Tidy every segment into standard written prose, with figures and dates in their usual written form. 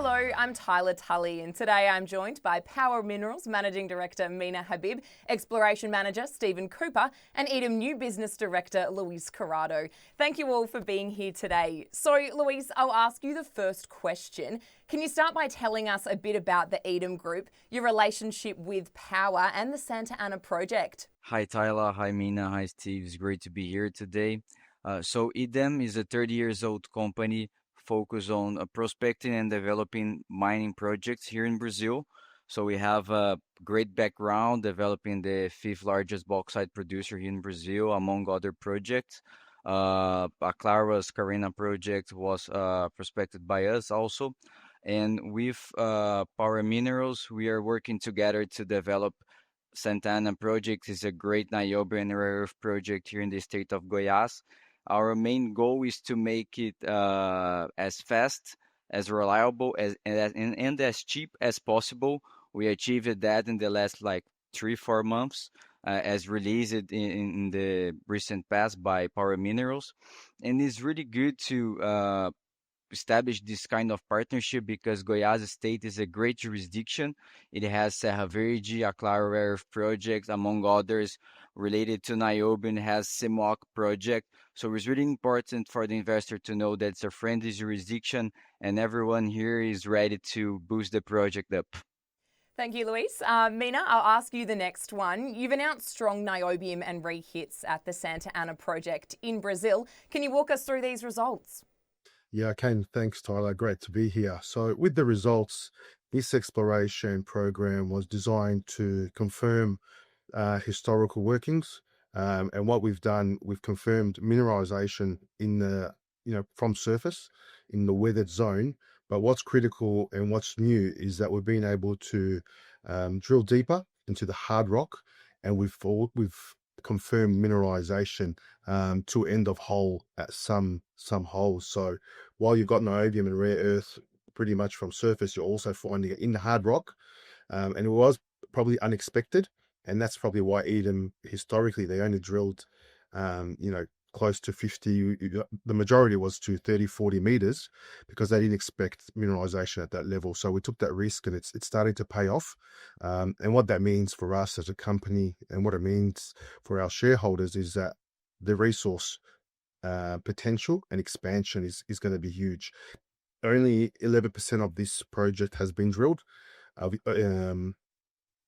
Hello, I'm Tylah Tully, and today I'm joined by Power Minerals Managing Director Mena Habib, Exploration Manager Stephen Cooper, and EDEM New Business Director Luiz Curado. Thank you all for being here today. So, Luiz, I'll ask you the first question. Can you start by telling us a bit about the EDEM Group, your relationship with Power, and the Santa Ana project? Hi Tyler, hi Mena, hi Steve. It's great to be here today. So EDEM is a 30 years old company focused on prospecting and developing mining projects here in Brazil. So we have a great background developing the fifth largest bauxite producer here in Brazil, among other projects. Aclara's Carena project was prospected by us also. And with Power Minerals, we are working together to develop Santa Ana project is a great niobium and rare earth project here in the state of Goiás. Our main goal is to make it as fast, as reliable, and as cheap as possible. We achieved that in the last like 3-4 months, as released in the recent past by Power Minerals, and it's really good to establish this kind of partnership because Goiás State is a great jurisdiction. It has Serra Verde, Aclara Rare Earth projects, among others, related to niobium, has CMOC project. So it's really important for the investor to know that it's a friendly jurisdiction and everyone here is ready to boost the project up. Thank you, Luiz. Mena, I'll ask you the next one. You've announced strong niobium and re-hits at the Santa Ana project in Brazil. Can you walk us through these results? Yeah, I can. Thanks, Tyler. Great to be here. So with the results, this exploration program was designed to confirm historical workings. And what we've done, we've confirmed mineralization in the, from surface in the weathered zone. But what's critical and what's new is that we've been able to drill deeper into the hard rock, and we've confirmed mineralization to end of hole at some holes. So while you've got niobium and rare earth pretty much from surface, you're also finding it in the hard rock, and it was probably unexpected, and that's probably why EDEM historically they only drilled close to 50, the majority was to 30-40 meters, because they didn't expect mineralization at that level. So we took that risk, and it's starting to pay off. And what that means for us as a company and what it means for our shareholders is that the resource potential and expansion is going to be huge. Only 11% of this project has been drilled.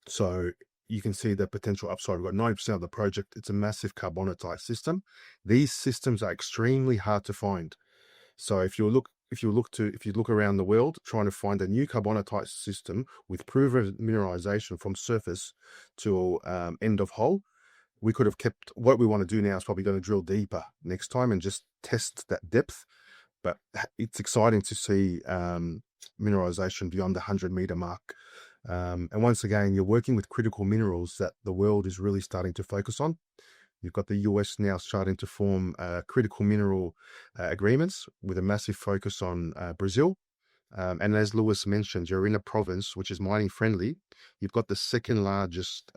So you can see the potential upside. We've got 9% of the project. It's a massive carbonatite system. These systems are extremely hard to find. So if you look around the world trying to find a new carbonatite system with proven mineralization from surface to end of hole, we could have kept. What we want to do now is probably going to drill deeper next time and just test that depth. But it's exciting to see mineralization beyond the 100-meter mark. And once again, you're working with critical minerals that the world is really starting to focus on. You've got the US now starting to form critical mineral agreements with a massive focus on Brazil. And as Luiz mentioned, you're in a province which is mining friendly. You've got the second largest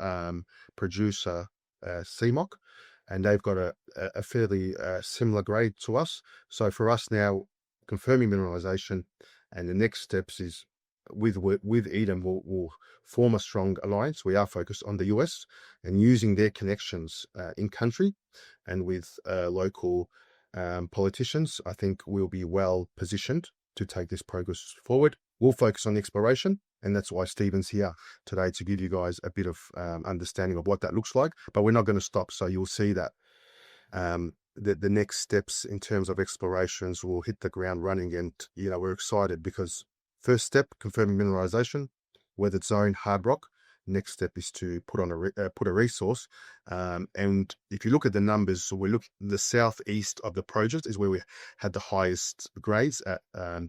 producer, CMOC, and they've got a fairly similar grade to us. So for us now, confirming mineralization, and the next steps is with EDEM, we'll form a strong alliance. We are focused on the US and using their connections in country and with local politicians. I think we'll be well positioned to take this progress forward. We'll focus on exploration, and that's why Stephen's here today, to give you guys a bit of understanding of what that looks like. But we're not going to stop, so you'll see that the next steps in terms of explorations will hit the ground running, and we're excited because first step, confirming mineralization, weathered zone, hard rock. Next step is to put a resource. And if you look at the numbers, so we look the southeast of the project is where we had the highest grades at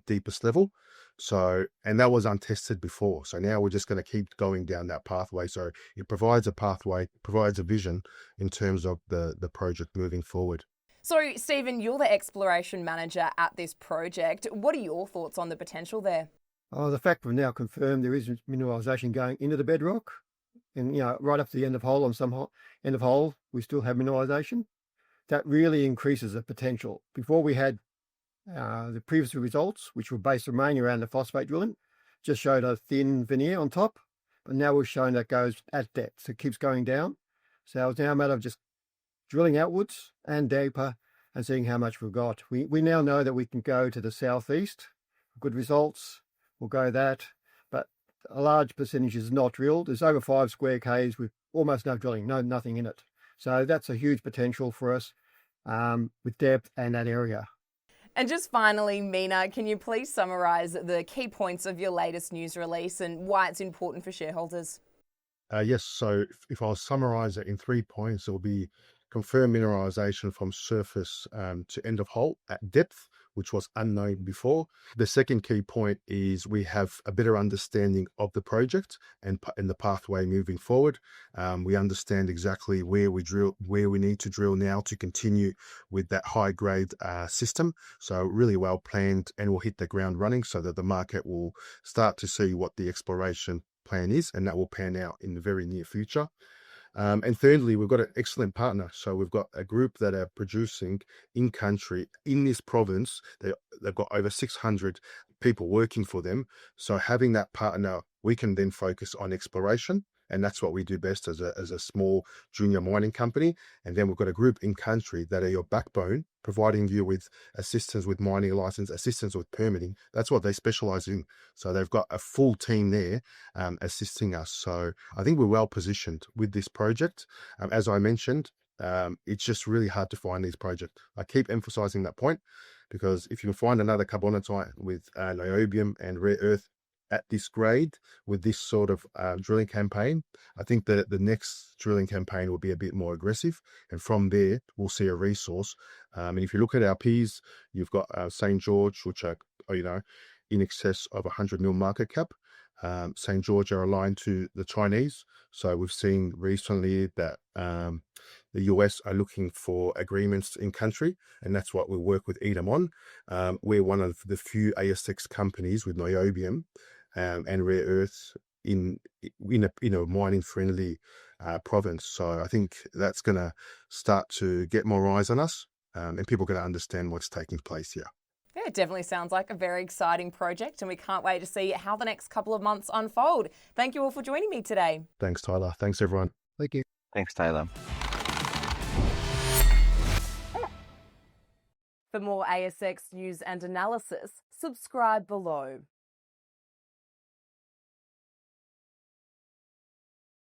deepest level. So, and that was untested before. So now we're just going to keep going down that pathway. So it provides a pathway, provides a vision in terms of the project moving forward. So, Stephen, you're the exploration manager at this project. What are your thoughts on the potential there? Oh, the fact we've now confirmed there is mineralisation going into the bedrock, and right up to the end of hole, on some end of hole, we still have mineralisation. That really increases the potential. Before we had The previous results, which were based mainly around the phosphate drilling, just showed a thin veneer on top, but now we're showing that goes at depth, so it keeps going down. So it's now a matter of just drilling outwards and deeper and seeing how much we've got. We now know that we can go to the southeast, good results, we'll go that, but a large percentage is not drilled. There's over 5 square Ks with almost no drilling, nothing in it. So that's a huge potential for us with depth and that area. And just finally, Mena, can you please summarise the key points of your latest news release and why it's important for shareholders? Yes, so if I summarise it in 3 points, it will be confirmed mineralisation from surface to end of hole at depth, which was unknown before. The second key point is we have a better understanding of the project and the pathway moving forward. We understand exactly where we need to drill now to continue with that high grade system. So really well planned, and we'll hit the ground running so that the market will start to see what the exploration plan is, and that will pan out in the very near future. And thirdly, we've got an excellent partner. So we've got a group that are producing in country in this province. They've got over 600 people working for them. So having that partner, we can then focus on exploration. And that's what we do best as a small junior mining company. And then we've got a group in country that are your backbone, providing you with assistance with mining license, assistance with permitting. That's what they specialize in. So they've got a full team there assisting us. So I think we're well positioned with this project. As I mentioned, it's just really hard to find these projects. I keep emphasizing that point because if you can find another carbonatite with niobium and rare earth at this grade with this sort of drilling campaign, I think that the next drilling campaign will be a bit more aggressive, and from there we'll see a resource. And if you look at our peers, you've got St. George, which are in excess of 100 mil market cap. St. George are aligned to the Chinese, so we've seen recently that the US are looking for agreements in country, and that's what we work with EDEM on. We're one of the few ASX companies with niobium and rare earths in a mining friendly province. So I think that's going to start to get more eyes on us, and people are going to understand what's taking place here. Yeah, it definitely sounds like a very exciting project, and we can't wait to see how the next couple of months unfold. Thank you all for joining me today. Thanks, Tyler. Thanks, everyone. Thank you. Thanks, Tyler. For more ASX news and analysis, subscribe below.